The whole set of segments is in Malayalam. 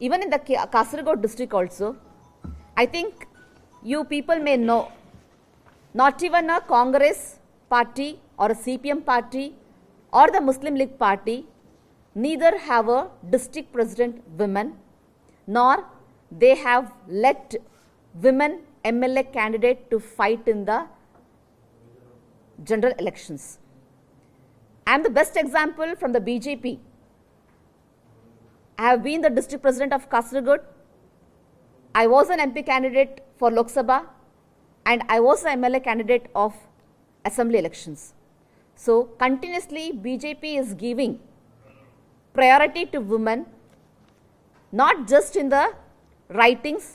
even in the Kasaragod district also, I think you people may know, not even a Congress party or a CPM party or the Muslim League party neither have a district president women, nor they have let women MLA candidate to fight in the general elections. I am the best example from the BJP. I have been the district president of Kasaragod. I was an MP candidate for Lok Sabha and I was an MLA candidate of assembly elections. So continuously BJP is giving priority to women, not just in the writings,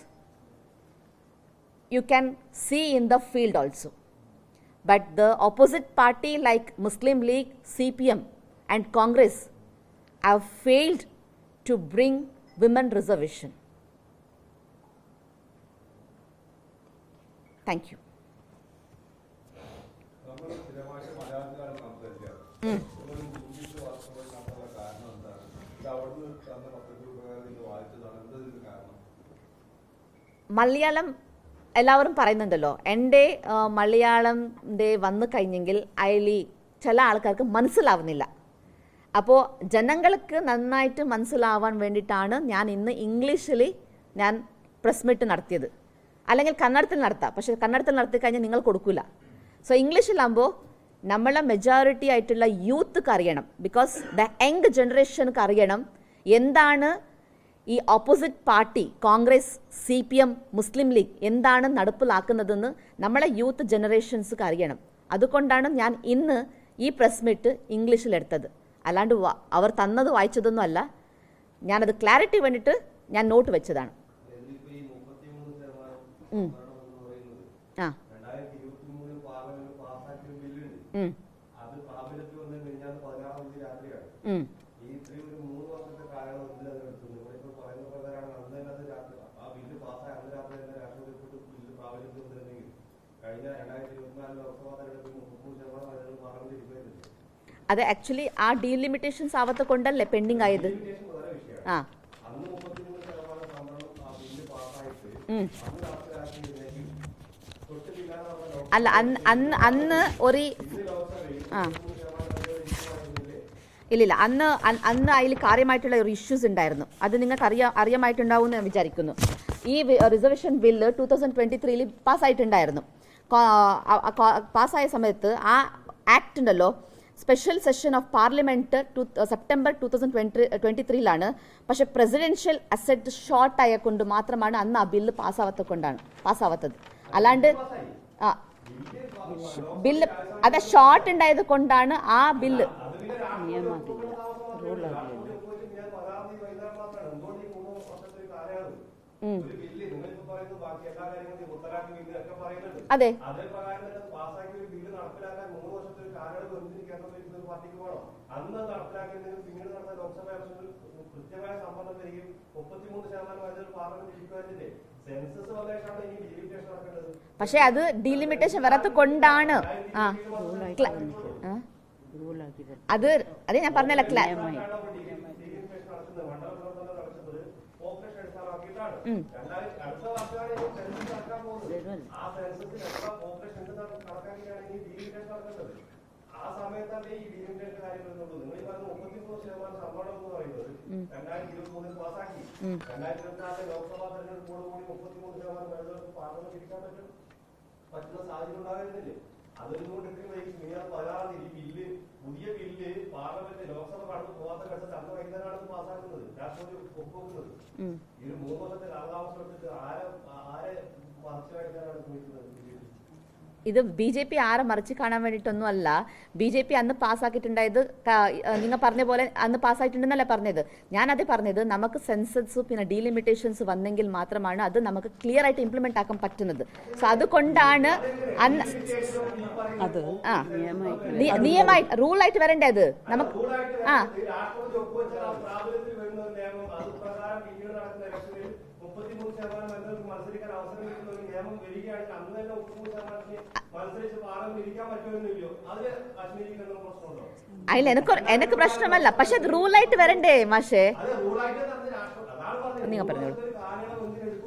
you can see in the field also. But the opposite party like Muslim League, CPM and Congress have failed to bring women reservation. Thank you. Malayalam എല്ലാവരും പറയുന്നുണ്ടല്ലോ, എൻ്റെ മലയാളം വന്നു കഴിഞ്ഞെങ്കിൽ അതിൽ ചില ആൾക്കാർക്ക് മനസ്സിലാവുന്നില്ല. അപ്പോൾ ജനങ്ങൾക്ക് നന്നായിട്ട് മനസ്സിലാവാൻ വേണ്ടിയിട്ടാണ് ഞാൻ ഇന്ന് ഇംഗ്ലീഷിൽ ഞാൻ പ്രസ് മീറ്റ് നടത്തിയത്. അല്ലെങ്കിൽ കന്നഡത്തിൽ നടത്താം, പക്ഷേ കന്നഡത്തിൽ നടത്തി കഴിഞ്ഞാൽ നിങ്ങൾ കൊടുക്കില്ല. സോ ഇംഗ്ലീഷിലാകുമ്പോൾ നമ്മളെ മെജോറിറ്റി ആയിട്ടുള്ള യൂത്ത്ക്ക് അറിയണം, ബിക്കോസ് ദ യങ് ജനറേഷൻക്ക് അറിയണം എന്താണ് ഈ ഓപ്പോസിറ്റ് പാർട്ടി കോൺഗ്രസ്, CPM, മുസ്ലിം ലീഗ് എന്താണ് നടപ്പിലാക്കുന്നതെന്ന് നമ്മളെ യൂത്ത് ജനറേഷൻസ്ക്ക് അറിയണം. അതുകൊണ്ടാണ് ഞാൻ ഇന്ന് ഈ പ്രസ് മീറ്റ് ഇംഗ്ലീഷിലെടുത്തത്. അല്ലാണ്ട് അവർ തന്നത് വായിച്ചതൊന്നും അല്ല. ഞാനത് ക്ലാരിറ്റി വേണ്ടിയിട്ട് ഞാൻ നോട്ട് വെച്ചതാണ്. ആ അത് ആക്ച്വലി ആ ഡീലിമിറ്റേഷൻസ് ആവാത്ത കൊണ്ടല്ലേ പെൻഡിങ് ആയത്. ആ അല്ല അന്ന് ഒരു ആ ഇല്ലില്ല അന്ന് അതിൽ കാര്യമായിട്ടുള്ള ഒരു ഇഷ്യൂസ് ഉണ്ടായിരുന്നു. അത് നിങ്ങൾക്ക് അറിയാമായിട്ടുണ്ടാവും എന്ന് വിചാരിക്കുന്നു. ഈ റിസർവേഷൻ ബില്ല് 2023 പാസ്സായിട്ടുണ്ടായിരുന്നു. പാസ്സായ സമയത്ത് ആ ആക്ട് ഉണ്ടല്ലോ, special session of parliament September 2023 പക്ഷെ പ്രസിഡൻഷ്യൽ അസെറ്റ് ഷോർട്ട് ആയതുകൊണ്ട് മാത്രമാണ് അന്ന് ആ ബില്ല് പാസ്സാവാത്തത്. അല്ലാണ്ട് ബില്ല് അത് ഷോർട്ട് ഉണ്ടായത് കൊണ്ടാണ് ആ ബില്ല് അതെ പക്ഷെ അത് ഡീലിമിറ്റേഷൻ വരാത്ത കൊണ്ടാണ്. അത് ഞാൻ പറഞ്ഞല്ല ഇത് BJP ആരെ മറിച്ച് കാണാൻ വേണ്ടിയിട്ടൊന്നും അല്ല. BJP അന്ന് പാസ്സാക്കിയിട്ടുണ്ടായത് നിങ്ങൾ പറഞ്ഞ പോലെ അന്ന് പാസ്സായിട്ടുണ്ടെന്നല്ല പറഞ്ഞത്. ഞാനത് പറഞ്ഞത് നമുക്ക് സെൻസസ് പിന്നെ ഡീലിമിറ്റേഷൻസ് വന്നെങ്കിൽ മാത്രമാണ് അത് നമുക്ക് ക്ലിയർ ആയിട്ട് ഇംപ്ലിമെന്റ് ആക്കാൻ പറ്റുന്നത്. സോ അതുകൊണ്ടാണ് അന്ന് അത് നിയമമായി റൂളായിട്ട് വരേണ്ടത് നമുക്ക്. ആ അതിൽ എനിക്ക് പ്രശ്നമല്ല, പക്ഷെ അത് റൂളായിട്ട് വരണ്ടേ മാഷേ. നിങ്ങൾ പറഞ്ഞോളൂ.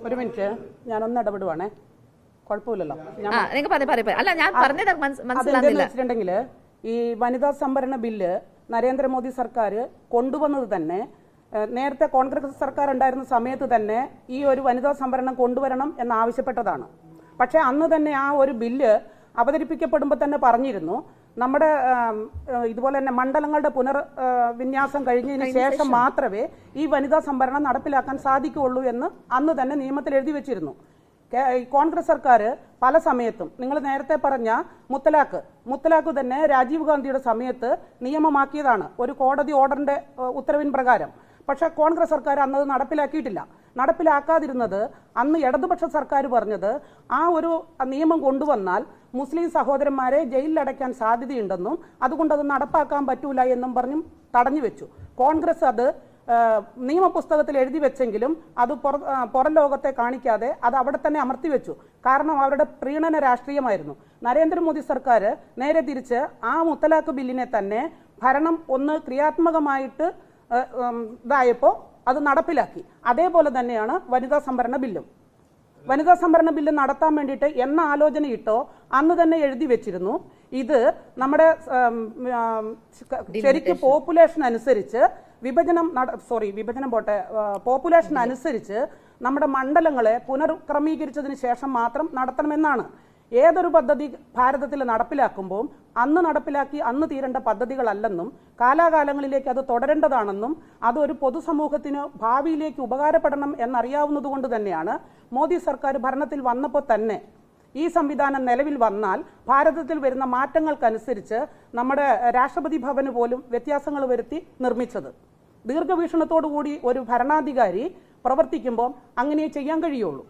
ഒരു മിനിറ്റ്, ഞാനൊന്ന് ഇടപെടുവാണേ, കുഴപ്പമില്ലല്ലോ. അല്ല, ഞാൻ പറഞ്ഞത് മനസ്സിലാകുന്നില്ല. വെച്ചിട്ടുണ്ടെങ്കിൽ ഈ വനിതാ സംവരണ ബില്ല് നരേന്ദ്രമോദി സർക്കാർ കൊണ്ടുവന്നത് തന്നെ നേരത്തെ കോൺഗ്രസ് സർക്കാർ ഉണ്ടായിരുന്ന സമയത്ത് തന്നെ ഈ ഒരു വനിതാ സംവരണം കൊണ്ടുവരണം എന്നാവശ്യപ്പെട്ടതാണ്. പക്ഷേ അന്ന് തന്നെ ആ ഒരു ബില്ല് അവതരിപ്പിക്കപ്പെടുമ്പോൾ തന്നെ പറഞ്ഞിരുന്നു, നമ്മുടെ ഇതുപോലെ തന്നെ മണ്ഡലങ്ങളുടെ വിന്യാസം കഴിഞ്ഞതിന് ശേഷം മാത്രമേ ഈ വനിതാ സംവരണം നടപ്പിലാക്കാൻ സാധിക്കുകയുള്ളൂ എന്ന് അന്ന് തന്നെ നിയമത്തിൽ എഴുതി വെച്ചിരുന്നു. കോൺഗ്രസ് സർക്കാർ പല സമയത്തും നിങ്ങൾ നേരത്തെ പറഞ്ഞ മുത്തലാഖ് തന്നെ രാജീവ് ഗാന്ധിയുടെ സമയത്ത് നിയമമാക്കിയതാണ് ഒരു കോടതി ഓർഡറിന്റെ ഉത്തരവിൻ പ്രകാരം. പക്ഷെ കോൺഗ്രസ് സർക്കാർ അന്നത് നടപ്പിലാക്കിയിട്ടില്ല. നടപ്പിലാക്കാതിരുന്നത് അന്ന് ഇടതുപക്ഷ സർക്കാർ പറഞ്ഞത് ആ ഒരു നിയമം കൊണ്ടുവന്നാൽ മുസ്ലിം സഹോദരന്മാരെ ജയിലിലടയ്ക്കാൻ സാധ്യതയുണ്ടെന്നും അതുകൊണ്ട് അത് നടപ്പാക്കാൻ പറ്റൂല എന്നും പറഞ്ഞും തടഞ്ഞു വെച്ചു. കോൺഗ്രസ് അത് നിയമപുസ്തകത്തിൽ എഴുതി വെച്ചെങ്കിലും അത് പുറം ലോകത്തെ കാണിക്കാതെ അത് അവിടെ തന്നെ അമർത്തി വെച്ചു. കാരണം അവരുടെ പ്രീണന രാഷ്ട്രീയമായിരുന്നു. നരേന്ദ്രമോദി സർക്കാർ നേരെ തിരിച്ച് ആ മുത്തലാഖ് ബില്ലിനെ തന്നെ ഭരണം ഒന്ന് ക്രിയാത്മകമായിട്ട് ഇതായപ്പോൾ അത് നടപ്പിലാക്കി. അതേപോലെ തന്നെയാണ് വനിതാ സംവരണ ബില്ലും. വനിതാ സംവരണ ബില്ല് നടത്താൻ വേണ്ടിയിട്ട് എന്ന ആലോചനയിട്ടോ അന്ന് തന്നെ എഴുതി വെച്ചിരുന്നു. ഇത് നമ്മുടെ ശരിക്കും പോപ്പുലേഷൻ അനുസരിച്ച് പോപ്പുലേഷൻ അനുസരിച്ച് നമ്മുടെ മണ്ഡലങ്ങളെ പുനർക്രമീകരിച്ചതിന് ശേഷം മാത്രം നടത്തണമെന്നാണ്. ഏതൊരു പദ്ധതി ഭാരതത്തിൽ നടപ്പിലാക്കുമ്പോൾ അന്ന് തീരേണ്ട പദ്ധതികളല്ലെന്നും കാലാകാലങ്ങളിലേക്ക് അത് തുടരേണ്ടതാണെന്നും അതൊരു പൊതുസമൂഹത്തിന് ഭാവിയിലേക്ക് ഉപകാരപ്പെടണം എന്നറിയാവുന്നതുകൊണ്ട് തന്നെയാണ് മോദി സർക്കാർ ഭരണത്തിൽ വന്നപ്പോൾ തന്നെ ഈ സംവിധാനം നിലവിൽ വന്നാൽ ഭാരതത്തിൽ വരുന്ന മാറ്റങ്ങൾക്കനുസരിച്ച് നമ്മുടെ രാഷ്ട്രപതി ഭവന് പോലും വ്യത്യാസങ്ങൾ വരുത്തി നിർമ്മിച്ചത്. ദീർഘവീക്ഷണത്തോടു കൂടി ഒരു ഭരണാധികാരി പ്രവർത്തിക്കുമ്പോൾ അങ്ങനെ ചെയ്യാൻ കഴിയുള്ളൂ.